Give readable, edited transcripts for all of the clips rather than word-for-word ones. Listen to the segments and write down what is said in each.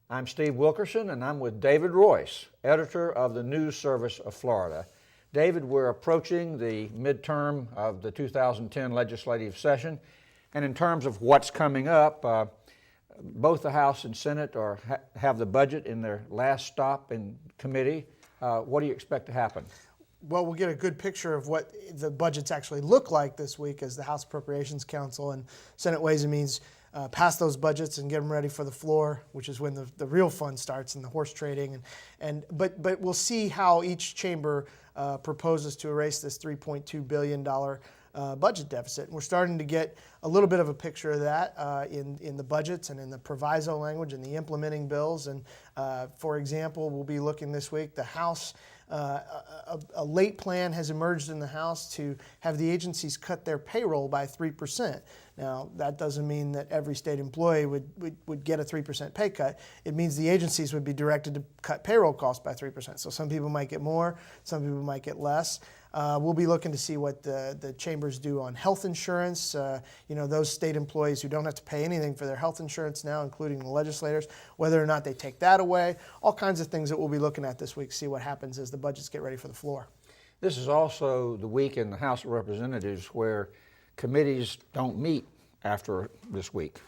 I'm Steve Wilkerson, and I'm with David Royce, editor of the News Service of Florida. David, we're approaching the midterm of the 2010 legislative session, and in terms of what's coming up, both the House and Senate have the budget in their last stop in committee. What do you expect to happen? Well, we'll get a good picture of what the budgets actually look like this week as the House Appropriations Council and Senate Ways and Means pass those budgets and get them ready for the floor, which is when the real fun starts and the horse trading. But we'll see how each chamber proposes to erase this $3.2 billion budget deficit. And we're starting to get a little bit of a picture of that in the budgets and in the proviso language and the implementing bills. And for example, we'll be looking this week, the House, a late plan has emerged in the House to have the agencies cut their payroll by 3%. Now, that doesn't mean that every state employee would get a 3% pay cut. It means the agencies would be directed to cut payroll costs by 3%. So some people might get more, some people might get less. We'll be looking to see what the chambers do on health insurance. Those state employees who don't have to pay anything for their health insurance now, including the legislators, whether or not they take that away. All kinds of things that we'll be looking at this week, see what happens as the budgets get ready for the floor. This is also the week in the House of Representatives where committees don't meet after this week.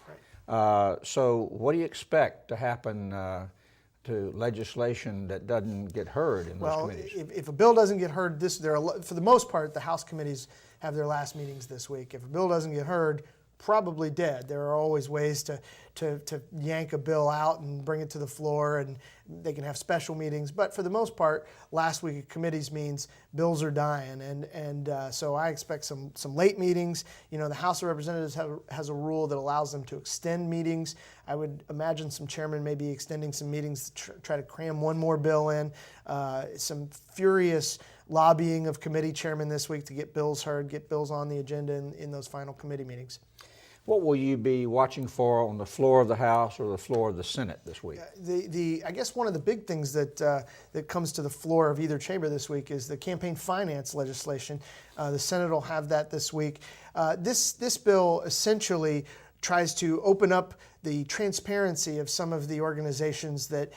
Right. So what do you expect to happen to legislation that doesn't get heard in those committees? Well, if a bill doesn't get heard, for the most part, the House committees have their last meetings this week. If a bill doesn't get heard, probably dead. There are always ways to yank a bill out and bring it to the floor, and they can have special meetings. But for the most part, last week of committees means bills are dying, and so I expect some late meetings. The House of Representatives has a rule that allows them to extend meetings. I would imagine some chairmen may be extending some meetings to try to cram one more bill in. Some furious lobbying of committee chairmen this week to get bills heard, get bills on the agenda in those final committee meetings. What will you be watching for on the floor of the House or the floor of the Senate this week? I guess one of the big things that comes to the floor of either chamber this week is the campaign finance legislation. The Senate will have that this week. This bill essentially tries to open up the transparency of some of the organizations that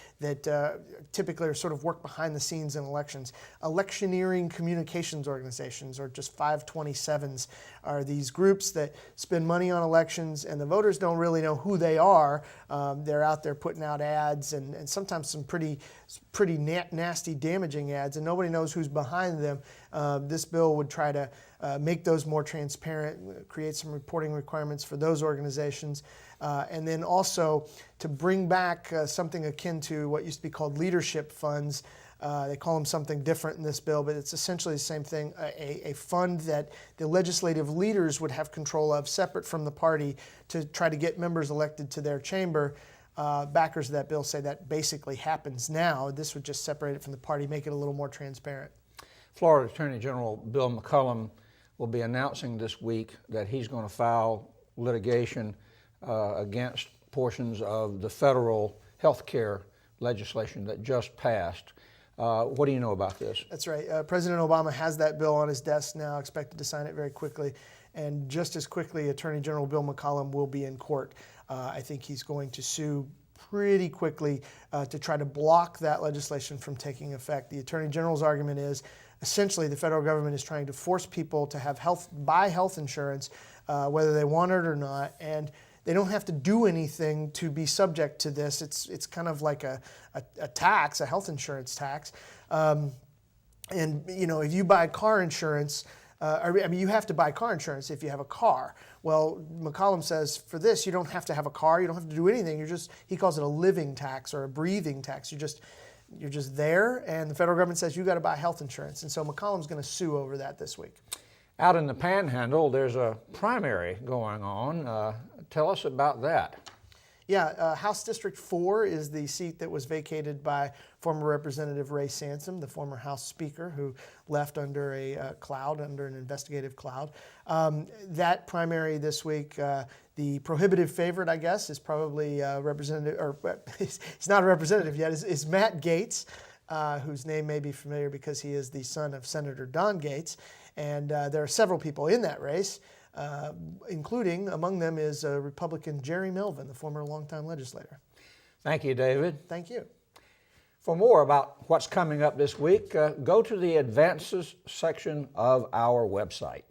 typically are sort of work behind the scenes in elections. Electioneering communications organizations, or just 527s, are these groups that spend money on elections, and the voters don't really know who they are. They're out there putting out ads, and sometimes some pretty nasty, damaging ads, and nobody knows who's behind them. This bill would try to make those more transparent, create some reporting requirements for those organizations, and then also to bring back something akin to what used to be called leadership funds. They call them something different in this bill, but it's essentially the same thing, a fund that the legislative leaders would have control of, separate from the party, to try to get members elected to their chamber. Backers of that bill say that basically happens now. This would just separate it from the party, make it a little more transparent. Florida Attorney General Bill McCollum will be announcing this week that he's going to file litigation against portions of the federal health care legislation that just passed. What do you know about this? That's right. President Obama has that bill on his desk now, expected to sign it very quickly. And just as quickly, Attorney General Bill McCollum will be in court. I think he's going to sue pretty quickly to try to block that legislation from taking effect. The Attorney General's argument is essentially the federal government is trying to force people to buy health insurance, whether they want it or not, and they don't have to do anything to be subject to this. It's kind of like a tax, a health insurance tax. And if you buy car insurance, you have to buy car insurance if you have a car. Well, McCollum says for this, you don't have to have a car. You don't have to do anything. He calls it a living tax or a breathing tax. You're just there, and the federal government says you got to buy health insurance. And so McCollum's going to sue over that this week. Out in the Panhandle, there's a primary going on. Tell us about that. Yeah, House District 4 is the seat that was vacated by former Representative Ray Sansom, the former House Speaker, who left under under an investigative cloud. That primary this week, the prohibitive favorite, I guess, is probably he's not a representative yet, is Matt Gaetz, whose name may be familiar because he is the son of Senator Don Gaetz. And there are several people in that race, including, among them is Republican Jerry Melvin, the former longtime legislator. Thank you, David. Thank you. For more about what's coming up this week, go to the Advances section of our website.